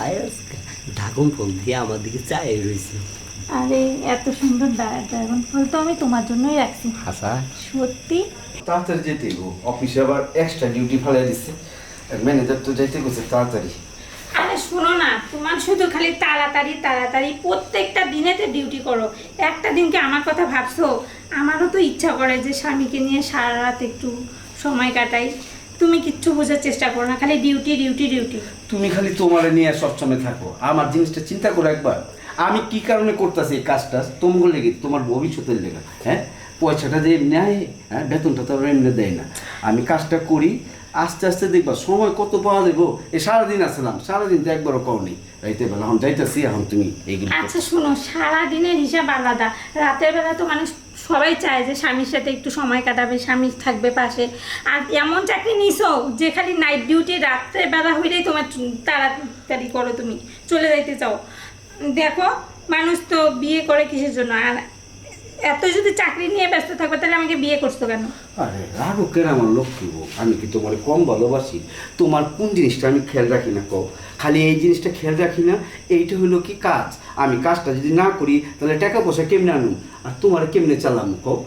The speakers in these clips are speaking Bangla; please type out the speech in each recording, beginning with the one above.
পায়েস ঢাকুন ফল দিয়ে আমার দিকে চাই রয়েছে। আরে এত সুন্দর ড্রাগন ফল তো আমি তোমার জন্যই রাখছি। হাসা সত্যি? তাড়াতাড়ি যেতে গো, অফিসে আবার এক্সট্রা ডিউটি ফেলাই দিচ্ছে। ম্যানেজার তো যাইতে গেছে তাড়াতাড়ি। আরে শোনো না, তোমার শুধু খালি তাড়াতাড়ি তাড়াতাড়ি প্রত্যেকটা দিনেতে ডিউটি করো, একটা দিনকে আমার কথা ভাবছো? আমারও তো ইচ্ছা করে যে স্বামীকে নিয়ে সারা রাত একটু সময় কাটাই। তুমি কিচ্ছু বোঝার চেষ্টা করো না, খালি ডিউটি ডিউটি ডিউটি। তুমি খালি তোমারে নিয়ে সবসময় থাকো, আমার জিনিসটা চিন্তা করো একবার। আমি কি কারণে করতেছি এই কাজটা? তোমার লেগে, তোমার ভবিষ্যতের লেগে। হ্যাঁ, পয়সাটা যে নেয়, হ্যাঁ, বেতনটা তো এমনি দেয় না। আমি কাজটা করি, আস্তে আস্তে দেখবা সময় কত পাওয়া যাবো। এই সারাদিন আসলাম, সারাদিন তো একবারও কর নেই। রাইতে বেলা এখন যাইতেছি, এখন তুমি এইগুলো আচ্ছা শোনো, সারাদিনের হিসাব আলাদা, রাতের বেলা তো মানে সবাই চায় যে স্বামীর সাথে একটু সময় কাটাবে, স্বামী থাকবে পাশে। আর এমন চাকরি নিছো যে খালি নাইট ডিউটি, রাত্রে বেলা হইলেই তোমার তাড়াতাড়ি করো, তুমি চলে যাইতে চাও। দেখো, মানুষ তো বিয়ে করে কিসের জন্য? আর এত যদি চাকরি নিয়ে ব্যস্ত থাকবে তাহলে আমাকে বিয়ে করছো কেন? আরে রাগো কেন আমার লক্ষ্মী বউ? আমি কি তোমার কম ভালোবাসি? তোমার কোন জিনিসটা আমি খেয়াল রাখি না কও? খালি এই জিনিসটা খেয়াল রাখি না, এইটা হলো কি কাজ। আমি কাজটা যদি না করি তাহলে টাকা পয়সা কেমনে আনুম, আর তোমার কেমনে চালাম কও?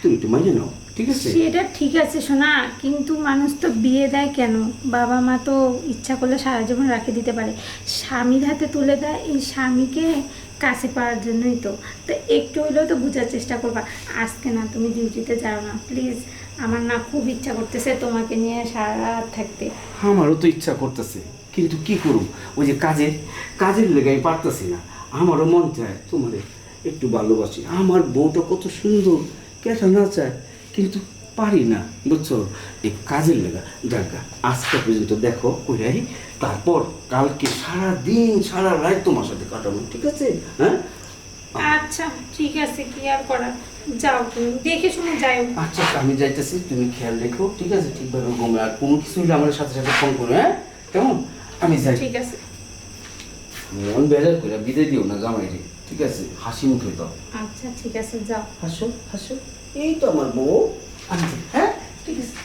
তুমি একটু মাইনে নাও, ঠিক আছে? সেটা ঠিক আছে শোনা, কিন্তু মানুষ তো বিয়ে দেয় কেন? বাবা মা তো ইচ্ছা করলে সারা জীবন রাখে দিতে পারে, স্বামীর হাতে তুলে দেয় এই স্বামীকে কাছে পাওয়ার জন্যই তো। তো একটু হলেও তো বোঝার চেষ্টা করবা। আজকে না তুমি ডিউটিতে যাও না প্লিজ, আমার না খুব ইচ্ছা করতেছে তোমাকে নিয়ে সারা রাত থাকতে। আমারও তো ইচ্ছা করতেছে, কিন্তু কি করুম, ওই যে কাজের লেগে আমি পারতেছি না। আমারও মন চায় তোমারে একটু ভালোবাসি, আমার বউটা কত সুন্দর, কেটা না চায়, কিন্তু পারি না, বুঝছো? এই কাজের লেগা জায়গা আজকে পর্যন্ত দেখো ওইরাই, তারপর কালকে সারা দিন সারা রাত তোমার সাথে কাটাবো, ঠিক আছে? হ্যাঁ আচ্ছা ঠিক আছে, কি আর করার, যাও তুমি দেখে শুনে যাও। আচ্ছা, আমি যাইতেছি, তুমি খেয়াল রেখো, ঠিক আছে? ঠিকভাবে ঘুমে, আর কোনো কিছু হলে আমার সাথে সাথে ফোন করো, হ্যাঁ? কেমন? আমি যাই। ঠিক আছে। মন বেজার করে বিদায় দিও না জামাইরে, ঠিক আছে? হাসি মুখে দাও। আচ্ছা ঠিক আছে, যাও। হাসো হাসো, এই তো আমার বউ। আমি যাই, হ্যাঁ, ঠিক আছে।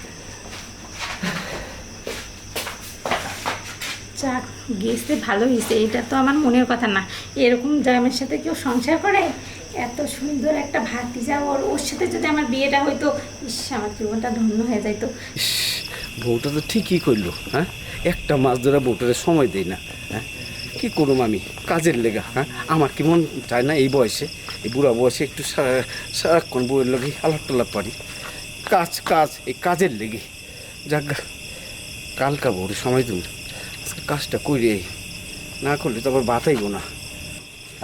যাক, গেছে ভালো হয়েছে, এটা তো আমার মনের কথা না। এরকম জামের সাথে কেউ সংসার করে? এত সুন্দর একটা ভাতিজা, ওর সাথে যদি আমার বিয়েটা হইতো, ইস, আমার জীবনটা ধন্য হয়ে যাইতো। ইস, বউটা তো ঠিকই করলো, হ্যাঁ? একটা মাস ধরে বউটারে সময় দেই না, হ্যাঁ? কি করুম আমি কাজের লেগা? হ্যাঁ, আমার কি মন চায় না এই বয়সে, এই বুড়া বয়সে একটু সারাক্ষণ বউয়ের লগে আলাপ টালাপ পারি? কাজ কাজ, এই কাজের লেগে যাক, কালকা বউরে সময় দিন, আজকে কাজটা করি, না করলে তো আবার বাতাইব না।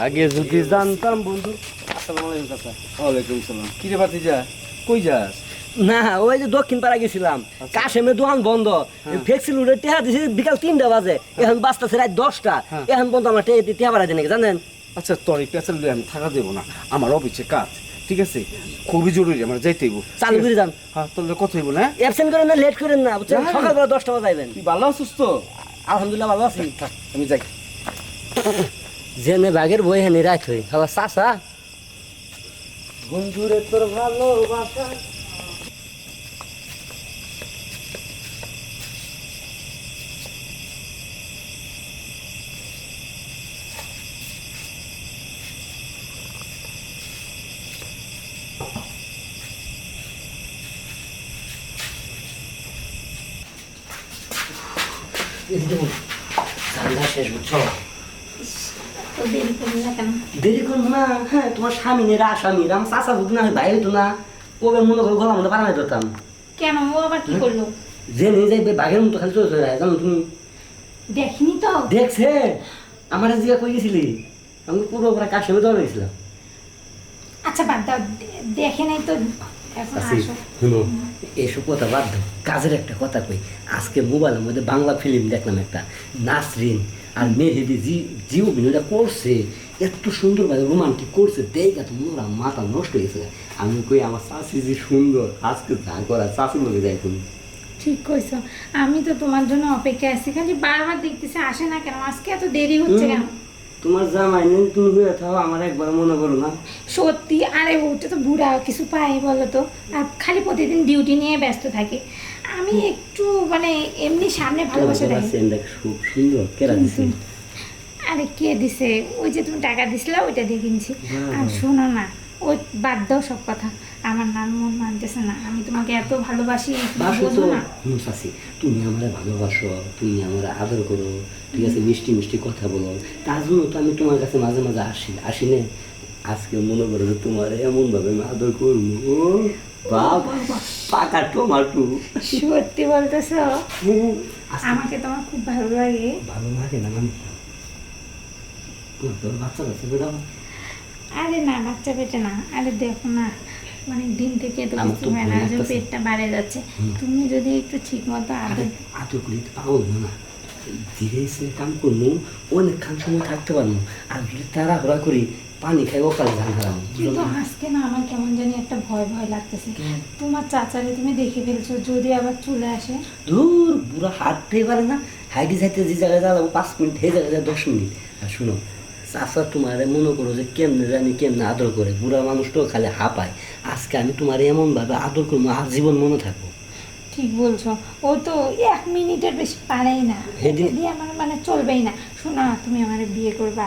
আগে যদি জানতাম বন্ধু। আসসালামু আলাইকুম চাচা। ওয়ালাইকুম সালাম। কি রে ভাতিজা, কই যাস? না, ওই যে দক্ষিণ পাড়া গেছিলাম, কাশেমের দোকান বন্ধ, ফ্লেক্সি লুডে টেহা দিছি বিকাল 3টা বাজে, এখন বাজতেছে রাত 10টা, এখন বন্ধ আমার টেহা ভাড়া দেন জানেন? আচ্ছা, তোর এই পেঁচাল আমি থাকা দেবো না, আমার অফিসে কাজ, ঠিক আছে? খুবই জরুরি, আমার যাইতেইব। চালু করে যান। হ্যাঁ, তোর কথা হইব না? অ্যাবসেন্ট করেন না, লেট করেন না, বুঝছেন? না। সকালবেলা 10টা বাজে আইবেন। তুই ভালো আছিস তো? আলহামদুলিল্লাহ ভালো আছি। থাক, আমি যাই। জেনে বাঘের বই হেনে রাত হই আবার চাচা বন্ধুরে তোর ভালোবাসা। ঠান্ডা শেষ, বুঝছো? তো দেরি করবো না কেন? দেরি করবো না, হ্যাঁ, তোমার স্বামী নেরা আসামি আমার চাচা বুঝ না, ভাই হইতো না, কবে মনে করো গলা মতো বানাই দিতাম। কেন, ও আবার কি করলো? যে নিয়ে যাইবে বাঘের মতো খালি চলে চলে যায়, জানো তুমি? দেখিনি তো। দেখছে আমার জিগা কই গেছিলি? আমি পুরো পুরো কাশেমে দৌড়ে গেছিলাম। আচ্ছা বাদ দাও, দেখে নাই তো, এখন আসো। শুনো, এসব কথা বাদ দাও, কাজের একটা কথা কই। আজকে মোবাইলের মধ্যে বাংলা ফিল্ম দেখলাম একটা, নাসরিন আর মেহেদি জিও অভিনয়টা করছে, এত সুন্দরভাবে রোমান্টিক করছে, দেখে তো মোরা মাথা নষ্ট হয়ে গেছে। আমি কই আমার চাষি যে সুন্দর, আজকে যা করা চাষির লোকে যাই তুমি। ঠিক কইছো, আমি তো তোমার জন্য অপেক্ষায় আছি, খালি বারবার দেখতেছি আসে না কেন, আজকে এত দেরি হচ্ছে কেন? তোমার জামাই নেই, তুমি হয়ে থাও, আমার একবার মনে করো না? সত্যি, আরে ওটা তো বুড়া, কিছু পায় বলো তো? আর খালি প্রতিদিন ডিউটি নিয়ে ব্যস্ত থাকে। আমি একটু মানে এমনি সামনে ভালোবাসা দেখি। খুব সুন্দর কেরা দিছি। আরে কে দিছে? ওই যে তুমি টাকা দিছিলা ওইটা দিয়ে কিনছি। আর শোনো না, ওই বাদ দাও সব কথা। আমার নাম মন মানতেছে না, আমি তোমাকে এত ভালোবাসি, তুমি বাসো বোঝো তো না। চাচি, তুমি আমার ভালোবাসো, তুমি আমার আদর করো, ঠিক আছে, মিষ্টি মিষ্টি কথা বলো, তার জন্য তো আমি তোমার কাছে মাঝে মাঝে আসি না। আজকে মনে করো যে তোমার এমন ভাবে আমি আদর করবো, ও বাপ, পাকা টমাটো। সত্যি বলতেছো? আজকে আমাকে তোমার খুব ভালো লাগে। ভালো লাগে না মানে তোর বাচ্চা কাছে বেড়াবো। আরে না, বাচ্চা পেটে না। আরে দেখো না, মানে দিন থেকে তো আমার কিছু তো হয় না, ভয় যে লাগতেছে। পেটটা বাড়ে যাচ্ছে। তুমি যদি একটু ঠিক মতো আদর, আদর করি পাগল না, ধীরে এসে কাম করবো, অনেকক্ষণ সময় থাকতে পারবো। আর যদি তাড়াহুড়া করি পানি খাই ওকালে ধান হারাবো। কিন্তু আজকে না আমার কেমন জানি একটা ভয় ভয় লাগতেছে। তোমার চাচারে তুমি দেখে ফেলছো, যদি আবার চলে আসে। দূর বুড়া হাঁটতেই পারে না, হাইটে যাইতে যে জায়গায় যাবো 5 মিনিট, সেই জায়গায় যায় 10 মিনিট। আর শুনো চাচা, তোমার মনে করো যে কেমনে জানি কেমনে আদর করে, বুড়া মানুষটাও খালি হাঁপায়। আজকে আমি তোমার এমনভাবে আদর করবো আর জীবন মনে থাকবো। ঠিক বলছো, ও তো 1 মিনিটের বেশি পারেই না, সেদিন- ওকে দিয়ে আমার মানে চলবেই না। শোনো না, তুমি আমার বিয়ে করবা।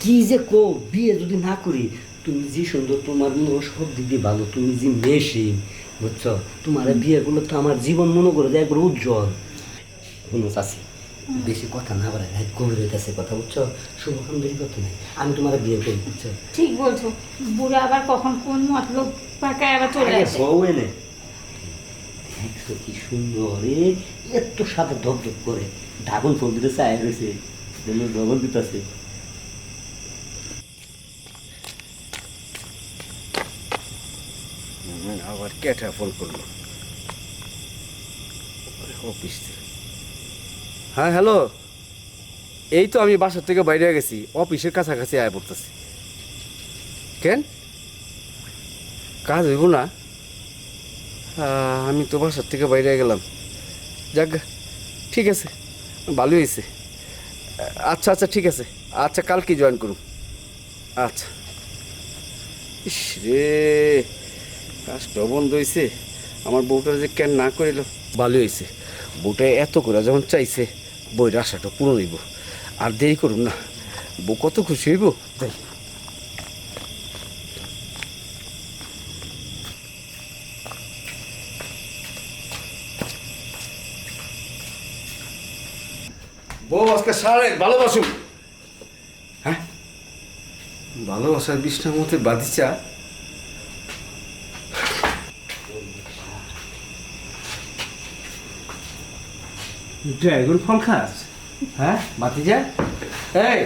কি যে কো, বিয়ে যদি না করি, তুমি যে সুন্দর, তোমার মনে করো সব দিক দিয়ে ভালো, তুমি যে মেশিন, বুঝছো, তোমার বিয়ে করলে তো আমার জীবন মনে করো যে একবার উজ্জ্বল। শুনো চাচি, বেশি কথা না বলে, রাত গভীর হইতেছে কথা, বুঝছো, শুভকাম দেরি করতে নেই, আমি তোমার বিয়ে করি, বুঝছো। ঠিক বলছো, বুড়া আবার কখন কোন মতলব পাকায় আবার চলে আগে আসে। বউ এনে দেখছো কি সুন্দর, এত সাদা ধপধপ করে ঢাকুন ফোন দিতে চায় রয়েছে, জগন দিতেছে। আবার কেটা ফোন করলো অফিস থেকে। হ্যাঁ হ্যালো, এই তো আমি বাসার থেকে বাইরে গেছি, অফিসের কাছাকাছি আয় পড়তেছি। কেন কাজ হইব না? আমি তো বাসার থেকে বাইরে গেলাম। যাক ঠিক আছে, ভালোই হয়েছে। আচ্ছা আচ্ছা ঠিক আছে, আচ্ছা কালকে জয়েন করুন। আচ্ছা। ইস রে, কাজটাও বন্ধ হয়েছে। আমার বউটা যে কেন না করিল, ভালো হয়েছে। বউটা এত করে যখন চাইছে, বইয়ের আশাটা পূরণ হইব। আর দেরি করুন না, বউ কত খুশি হইব। তাই বউ আজকে সারে ভালোবাসুন। হ্যাঁ, ভালোবাসার বিষ্ণার মধ্যে বাদিচা। ড্রাগন ফল খাস? হ্যাঁ বাতিজা, এই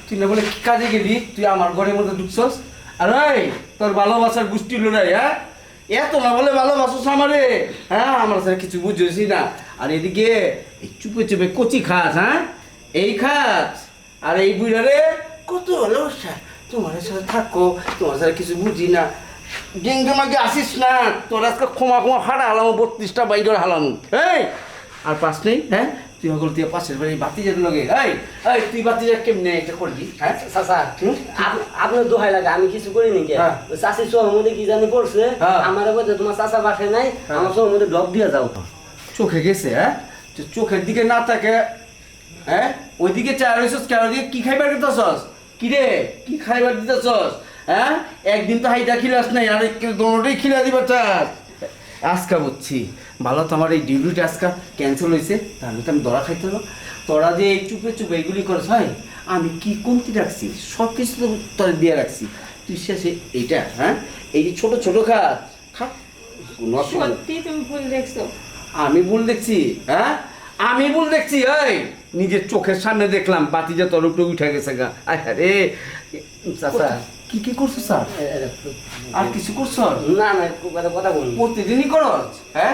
তুই না বলে কি কাজে গেলি, তুই আমার ঘরের মধ্যে ঢুকছস? আর এই তোর ভালোবাসার গোষ্ঠী লড়াই, হ্যাঁ এত না বলে ভালোবাসস আমারে? হ্যাঁ আমার সাথে কিছু বুঝেছি না। আর এদিকে এই চুপে চুপে কচি খাস, হ্যাঁ এই খাস। আর এই বুড়ারে কত ভালোবাসা, তোমার সাথে থাকো, তোমার সাথে কিছু বুঝি না। গেঙ্গে মাগে আসিস না, তোর আজকে ক্ষমা হারা হালাম, 32টা বাইরের হালাম। এই আর পাস নেই? হ্যাঁ তুই হগল তুই পাশের বাড়ি বাতি যেতে লগে। এই এই তুই বাতি যা কেমনে এটা করবি? হ্যাঁ চাচা, আপনার দোহাই লাগে, আমি কিছু করি নি কে? হ্যাঁ। চাষি চোখের মধ্যে কি জানি পড়ছে, হ্যাঁ। আমার বলতে তোমার চাচা বাসে নাই, আমার চোখের মধ্যে ডব দিয়ে যাও। চোখে গেছে? হ্যাঁ চোখের দিকে না থাকে, হ্যাঁ ওইদিকে চা রয়েছস কেন? ওইদিকে কি খাইবার দিতেছস? কি রে কি খাইবার দিতেছস? হ্যাঁ একদিন তো হাইটা খিলাস নাই, আর দোনোটাই খিলা দিবার চাস। আজকা বুঝছি, ভালো তো আমার এই ডিউটিটা আজকা ক্যান্সেল হয়েছে, তাহলে তো আমি দরা খাইতে হলো। তোরা যে এই চুপে চুপে এইগুলি করছ, হয় আমি কি কমতি রাখছি? সব কিছু তো তোর দিয়ে রাখছি, তুই শেষে এইটা, হ্যাঁ এই যে ছোট ছোট খাস খা, কোনো অসুবিধা নেই। সত্যি তুমি ভুল দেখছো। আমি ভুল দেখছি? হ্যাঁ আমি ভুল দেখছি? এই নিজের চোখের সামনে দেখলাম বাতিজা তোর উপরে উঠে গেছে গা। আরে চাচা, কি কি করছো স্যার? আর কিছু করছো? না না, কথা বলুন। প্রতিদিনই করছ? হ্যাঁ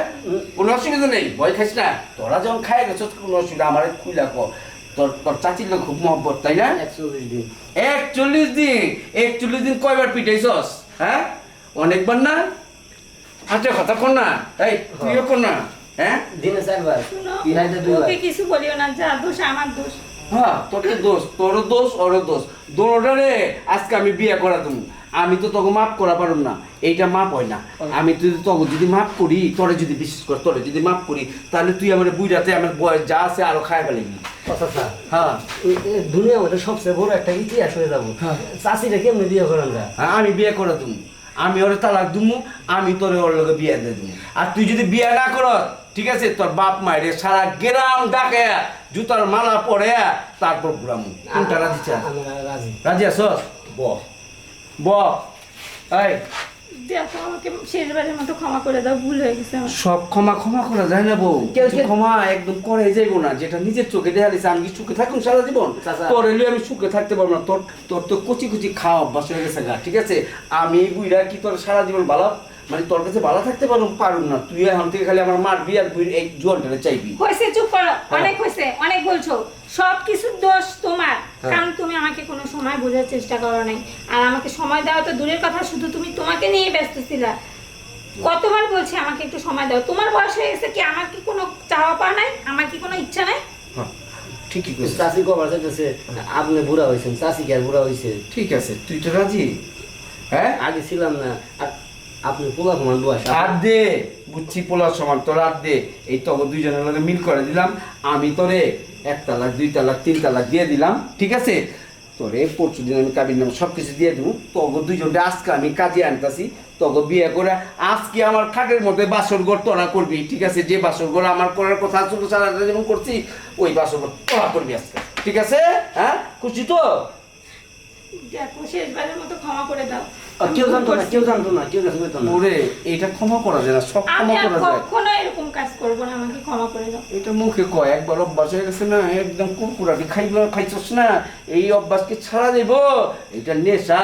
কোনো অসুবিধা নেই, ভয় খাইস না। তোরা যখন খাই গেছ কোনো অসুবিধা, আমার খুইলা কর। তোর তোর চাচির লোক খুব মহব্বত, তাই না? 41 দিন। 41 দিন? 41 দিন কয়বার পিটাইছস? হ্যাঁ অনেকবার না? আচ্ছা কথা কর না, এই তুইও কর না। হ্যাঁ দিনে 4 বার, শুনো, রাইতে 2 বার। ওকে কিছু বলিও না, যা দোষ আমার দোষ। হ্যাঁ তোর তো দোষ, তোরও দোষ ওরও দোষ, দোনোটারে আজকে আমি বিয়ে করা দেবো। আমি তো তোকে মাফ করা পারুম না, এইটা মাপ হয় না। আমি যদি তোকে যদি মাফ করি, তোরে যদি বিশেষ করে তোরে যদি মাফ করি, তাহলে তুই আমার বুইরাতে আমার বয়স যা আছে আরো খায় ফেলবি। চাচা হ্যাঁ দুনিয়া আমাদের সবচেয়ে বড় একটা ইতিহাস হয়ে যাবো। হ্যাঁ। চাষিরা কেমনি বিয়ে করেন না? হ্যাঁ, আমি বিয়ে করে দেবো, আমি ওরে তালাক দিমু, আমি তোরে ওর লগে বিয়ে দিয়ে দেবো। আর তুই যদি বিয়ে না কর, ঠিক আছে, তোর বাপ মায়ের সারা গ্রাম ডাকে জুতার মালা পরে তারপর ঘুরামু। কোনটা রাজি চা? আমি রাজি। রাজি আছ? বহ এই দেখো আমাকে শেষবারের মতো ক্ষমা করে দাও, ভুল হয়ে গেছে আমার। সব ক্ষমা করা যায় না বউ। কেউ ক্ষমা একদম করে যাইবো না, যেটা নিজের চোখে দেখা দিচ্ছে। আমি কি সুখে থাকুন সারা জীবন? চাচা। তোর এলে আমি সুখে থাকতে পারবো না। তোর তোর তো কচি কচি খাওয়া অভ্যাস হয়ে গেছে গা, ঠিক আছে? আমি এই বুইরা কি তোর সারা জীবন ভালো, মানে তোর কাছে ভালো থাকতে পারুম না। তুই এখন থেকে খালি আমার মারবি আর বুইর এই জোয়ানটারে চাইবি। হয়েছে, চুপ করো, অনেক হয়েছে, অনেক বলছো। সব কিছুর দোষ তোমার, কারণ তুমি আমাকে কোনো সময় বোঝার চেষ্টা করো নাই। আর আমাকে সময় দেওয়া তো দূরের কথা, শুধু তুমি তোমাকে নিয়ে ব্যস্ত ছিলা। কতবার বলছি আমাকে একটু সময় দাও। তোমার বয়স হয়ে গেছে, কি আমার কি কোনো চাওয়া পাওয়া নাই? আমার কি কোনো ইচ্ছা নাই? হ্যাঁ, ঠিকই কইছিস। চাষি কবার চাইতেছে আপনি বুড়া হয়েছেন, চাষি কি আর বুড়া হয়েছে? ঠিক আছে, তুই তো রাজি? হ্যাঁ, আগে ছিলাম না, আর আপনি পোলা সমান বয়স। আর দে, বুঝছি পোলার সমান, তোর আর দে। এই তো দুইজনের লগে মিল করে দিলাম। আমি তোরে 1 তালাক 2 তালাক 3 তালাক দিয়ে দিলাম, ঠিক আছে? তোরে পরশু দিন আমি কাবির নাম সব কিছু দিয়ে দেবো। তগো দুইজনটা আজকে আমি কাজে আনতাছি, তগো বিয়ে করে আজকে আমার খাটের মধ্যে বাসর ঘর তোরা করবি, ঠিক আছে? যে বাসর ঘর আমার করার কথা ছোট সারাটা যেমন করছি, ওই বাসর ঘর তোরা করবি আজকে, ঠিক আছে? হ্যাঁ, খুশি তো? দেখো শেষবারের মতো ক্ষমা করে দাও। কেউ জানতো না, কেউ জানতো না, কেউ জানতো না। ওরে, এইটা ক্ষমা করা যায় না, সব আমি ক্ষমা আর করা যায়। কখনো এরকম কাজ করবো না, আমাকে ক্ষমা করে দাও। এটা মুখে কয়, একবার অভ্যাস হয়ে গেছে না, একদম কুরকুরাটি খাইছস না, এই অভ্যাসকে ছাড়া দেব। এটা নেশা,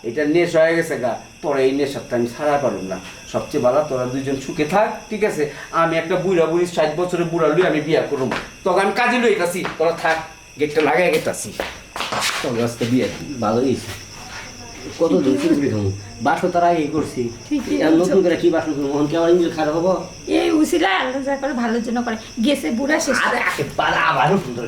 এটা নেশা হয়ে গেছে গা। তোরা এই নেশাটা আমি ছাড়া পারুম না। সবচেয়ে ভালো তোরা দুইজন সুখে থাক, ঠিক আছে? আমি একটা বুড়া 60 বছরের বুড়া লই আমি বিয়া করুম, তখন আমি কাজে লইতাছি, তোরা থাক, গেটটা লাগাই গেতাছি। তোর আজকে বিয়ে ভালো হয়েছে। কত দিন চুরি খাবো, বাসো তার আগেই করছি। ঠিকই আর নতুন বলছো। করে কি বাসন করবো? মন কি আমার ইঞ্জিল খারাপ হবো? এই উসিলা আল্লাহ যা করে ভালোর জন্য করে, গেছে বুড়া শেষ। আরে আবার সুন্দর